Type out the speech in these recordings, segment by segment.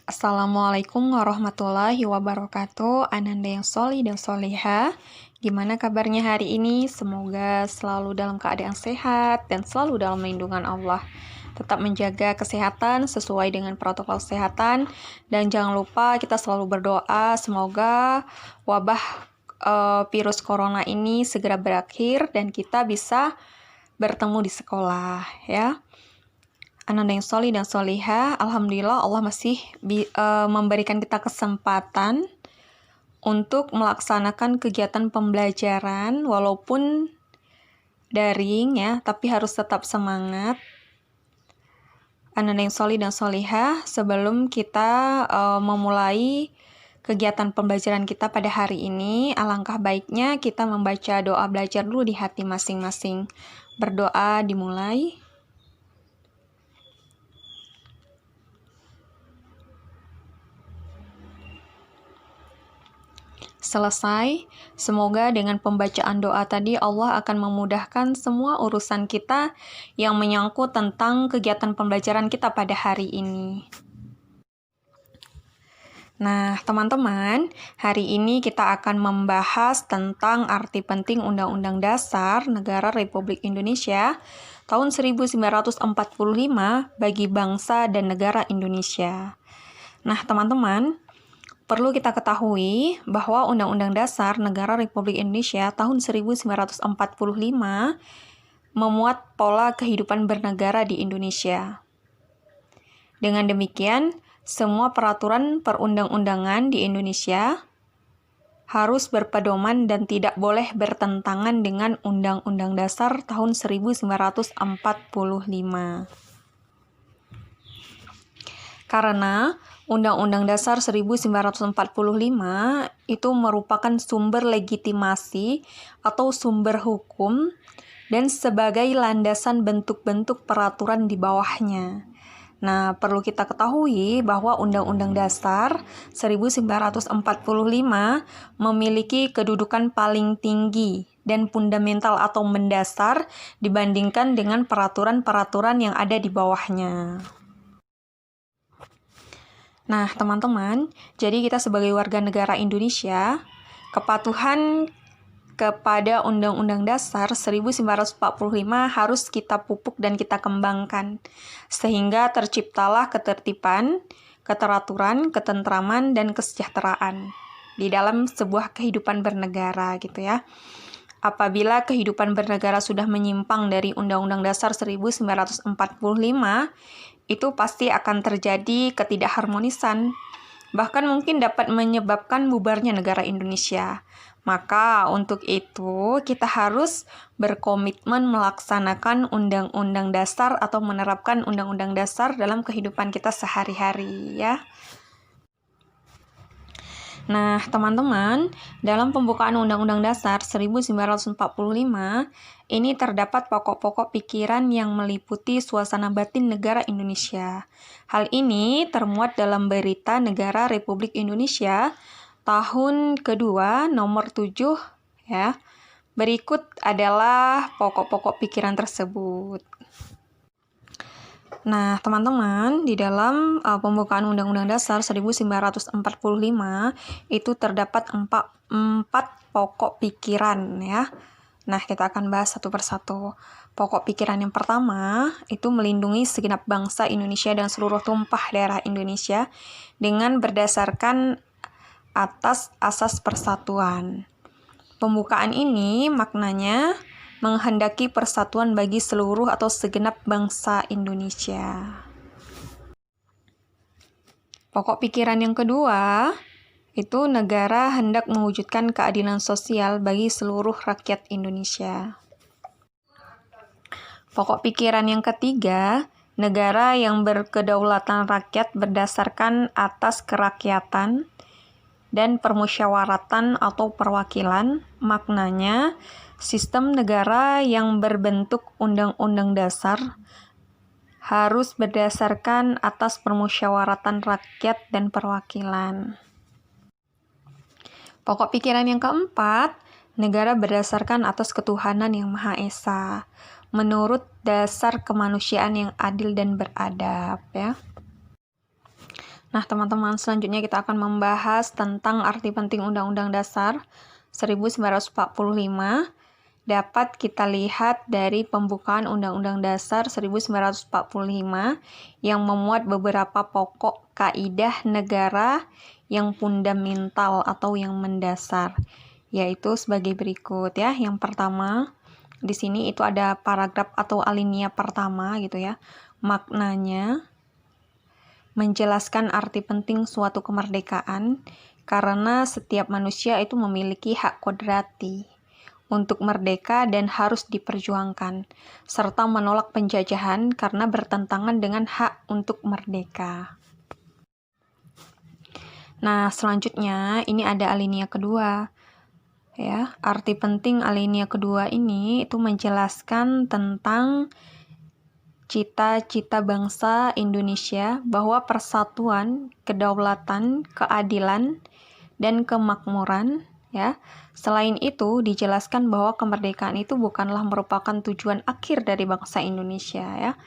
Assalamualaikum warahmatullahi wabarakatuh. Ananda yang sholih dan sholeha. Gimana kabarnya hari ini? Semoga selalu dalam keadaan sehat dan selalu dalam lindungan Allah. Tetap menjaga kesehatan sesuai dengan protokol kesehatan. Dan jangan lupa kita selalu berdoa semoga wabah virus corona ini segera berakhir dan kita bisa bertemu di sekolah ya. Ananda yang sholih dan sholeha, alhamdulillah Allah masih memberikan kita kesempatan untuk melaksanakan kegiatan pembelajaran walaupun daring ya, tapi harus tetap semangat. Ananda yang sholih dan sholeha, sebelum kita memulai kegiatan pembelajaran kita pada hari ini, alangkah baiknya kita membaca doa belajar dulu di hati masing-masing. Berdoa dimulai. Selesai, semoga dengan pembacaan doa tadi Allah akan memudahkan semua urusan kita yang menyangkut tentang kegiatan pembelajaran kita pada hari ini. Nah, teman-teman, hari ini kita akan membahas tentang arti penting Undang-Undang Dasar Negara Republik Indonesia tahun 1945 bagi bangsa dan negara Indonesia. Nah, teman-teman, perlu kita ketahui bahwa Undang-Undang Dasar Negara Republik Indonesia tahun 1945 memuat pola kehidupan bernegara di Indonesia. Dengan demikian, semua peraturan perundang-undangan di Indonesia harus berpedoman dan tidak boleh bertentangan dengan Undang-Undang Dasar tahun 1945. Karena Undang-Undang Dasar 1945 itu merupakan sumber legitimasi atau sumber hukum dan sebagai landasan bentuk-bentuk peraturan di bawahnya. Nah, perlu kita ketahui bahwa Undang-Undang Dasar 1945 memiliki kedudukan paling tinggi dan fundamental atau mendasar dibandingkan dengan peraturan-peraturan yang ada di bawahnya. Nah, teman-teman, jadi kita sebagai warga negara Indonesia, kepatuhan kepada Undang-Undang Dasar 1945 harus kita pupuk dan kita kembangkan, sehingga terciptalah ketertiban, keteraturan, ketentraman, dan kesejahteraan di dalam sebuah kehidupan bernegara gitu ya. Apabila kehidupan bernegara sudah menyimpang dari Undang-Undang Dasar 1945, itu pasti akan terjadi ketidakharmonisan, bahkan mungkin dapat menyebabkan bubarnya negara Indonesia. Maka untuk itu kita harus berkomitmen melaksanakan Undang-Undang Dasar atau menerapkan Undang-Undang Dasar dalam kehidupan kita sehari-hari ya. Nah, teman-teman, dalam pembukaan Undang-Undang Dasar 1945, ini terdapat pokok-pokok pikiran yang meliputi suasana batin negara Indonesia. Hal ini termuat dalam Berita Negara Republik Indonesia tahun kedua nomor 7 ya. Berikut adalah pokok-pokok pikiran tersebut. Nah, teman-teman, di dalam pembukaan Undang-Undang Dasar 1945 itu terdapat empat pokok pikiran ya. Nah, kita akan bahas satu persatu. Pokok pikiran yang pertama itu melindungi segenap bangsa Indonesia dan seluruh tumpah daerah Indonesia dengan berdasarkan atas asas persatuan. Pembukaan ini maknanya menghendaki persatuan bagi seluruh atau segenap bangsa Indonesia. Pokok pikiran yang kedua, itu negara hendak mewujudkan keadilan sosial bagi seluruh rakyat Indonesia. Pokok pikiran yang ketiga, negara yang berkedaulatan rakyat berdasarkan atas kerakyatan dan permusyawaratan atau perwakilan, maknanya sistem negara yang berbentuk undang-undang dasar harus berdasarkan atas permusyawaratan rakyat dan perwakilan. Pokok pikiran yang keempat, negara berdasarkan atas ketuhanan yang Maha Esa, menurut dasar kemanusiaan yang adil dan beradab ya. Nah, teman-teman, selanjutnya kita akan membahas tentang arti penting Undang-Undang Dasar 1945. Dapat kita lihat dari pembukaan Undang-Undang Dasar 1945 yang memuat beberapa pokok kaidah negara yang fundamental atau yang mendasar, yaitu sebagai berikut ya. Yang pertama, di sini itu ada paragraf atau alinea pertama gitu ya. Maknanya menjelaskan arti penting suatu kemerdekaan karena setiap manusia itu memiliki hak kodrati untuk merdeka dan harus diperjuangkan, serta menolak penjajahan karena bertentangan dengan hak untuk merdeka. Nah, selanjutnya ini ada alinea kedua. Ya, arti penting alinea kedua ini itu menjelaskan tentang cita-cita bangsa Indonesia bahwa persatuan, kedaulatan, keadilan, dan kemakmuran ya. Selain itu, dijelaskan bahwa kemerdekaan itu bukanlah merupakan tujuan akhir dari bangsa Indonesia ya.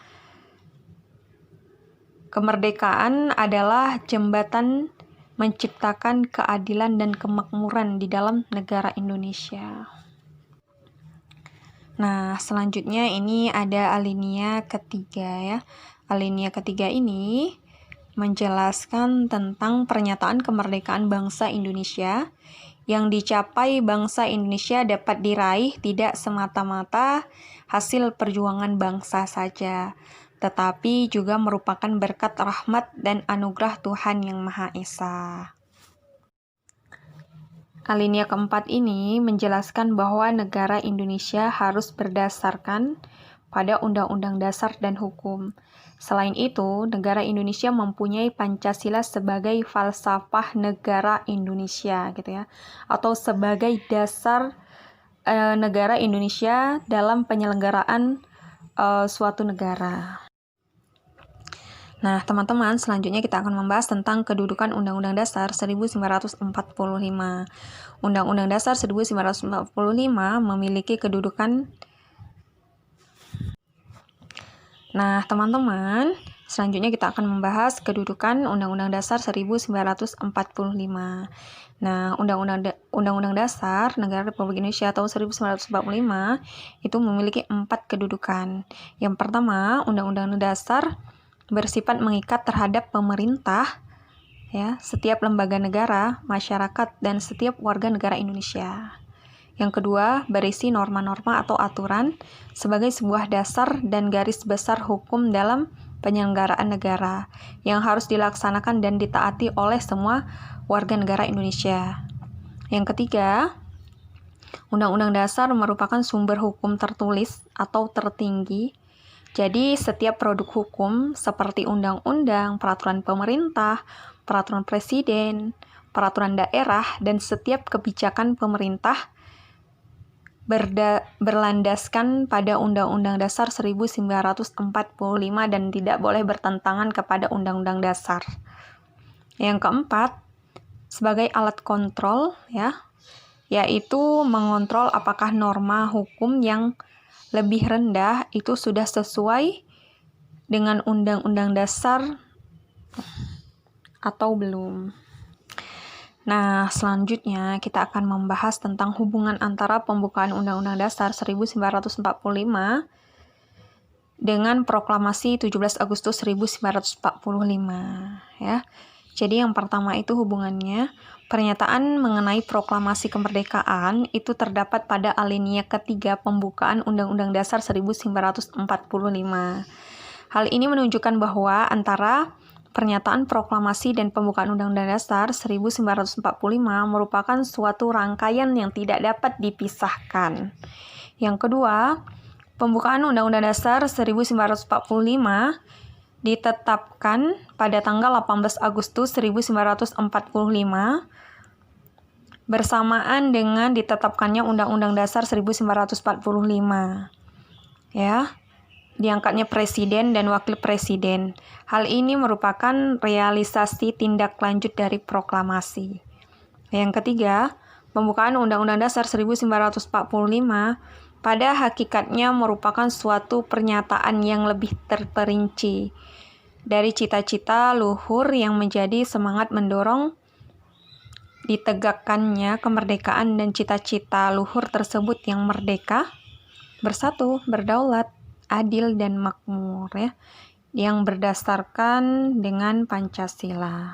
Kemerdekaan adalah jembatan menciptakan keadilan dan kemakmuran di dalam negara Indonesia. Nah, selanjutnya ini ada alinea ketiga ya. Alinea ketiga ini menjelaskan tentang pernyataan kemerdekaan bangsa Indonesia yang dicapai bangsa Indonesia dapat diraih tidak semata-mata hasil perjuangan bangsa saja, tetapi juga merupakan berkat rahmat dan anugerah Tuhan Yang Maha Esa. Alinea keempat ini menjelaskan bahwa negara Indonesia harus berdasarkan pada Undang-Undang Dasar dan hukum. Selain itu, negara Indonesia mempunyai Pancasila sebagai falsafah negara Indonesia gitu ya, atau sebagai dasar negara Indonesia dalam penyelenggaraan suatu negara. Nah, teman-teman, selanjutnya kita akan membahas tentang kedudukan Undang-Undang Dasar 1945. Undang-Undang Dasar 1945 memiliki kedudukan. Nah, teman-teman, selanjutnya kita akan membahas kedudukan Undang-Undang Dasar 1945. Nah, Undang-Undang Dasar Negara Republik Indonesia tahun 1945 itu memiliki 4 kedudukan. Yang pertama, Undang-Undang Dasar bersifat mengikat terhadap pemerintah, ya, setiap lembaga negara, masyarakat, dan setiap warga negara Indonesia. Yang kedua, berisi norma-norma atau aturan sebagai sebuah dasar dan garis besar hukum dalam penyelenggaraan negara yang harus dilaksanakan dan ditaati oleh semua warga negara Indonesia. Yang ketiga, Undang-Undang Dasar merupakan sumber hukum tertulis atau tertinggi. Jadi, setiap produk hukum seperti undang-undang, peraturan pemerintah, peraturan presiden, peraturan daerah, dan setiap kebijakan pemerintah berlandaskan pada Undang-Undang Dasar 1945 dan tidak boleh bertentangan kepada Undang-Undang Dasar. Yang keempat, sebagai alat kontrol ya, yaitu mengontrol apakah norma hukum yang lebih rendah itu sudah sesuai dengan Undang-Undang Dasar atau belum. Nah, selanjutnya kita akan membahas tentang hubungan antara pembukaan Undang-Undang Dasar 1945 dengan Proklamasi 17 Agustus 1945 ya. Jadi yang pertama itu hubungannya, pernyataan mengenai proklamasi kemerdekaan itu terdapat pada alinea ketiga pembukaan Undang-Undang Dasar 1945. Hal ini menunjukkan bahwa antara pernyataan proklamasi dan pembukaan Undang-Undang Dasar 1945 merupakan suatu rangkaian yang tidak dapat dipisahkan. Yang kedua, pembukaan Undang-Undang Dasar 1945 ditetapkan pada tanggal 18 Agustus 1945 bersamaan dengan ditetapkannya Undang-Undang Dasar 1945. Ya, diangkatnya presiden dan wakil presiden. Hal ini merupakan realisasi tindak lanjut dari proklamasi. Yang ketiga, pembukaan Undang-Undang Dasar 1945 pada hakikatnya merupakan suatu pernyataan yang lebih terperinci dari cita-cita luhur yang menjadi semangat mendorong ditegakkannya kemerdekaan dan cita-cita luhur tersebut yang merdeka, bersatu, berdaulat, adil, dan makmur, ya, yang berdasarkan dengan Pancasila.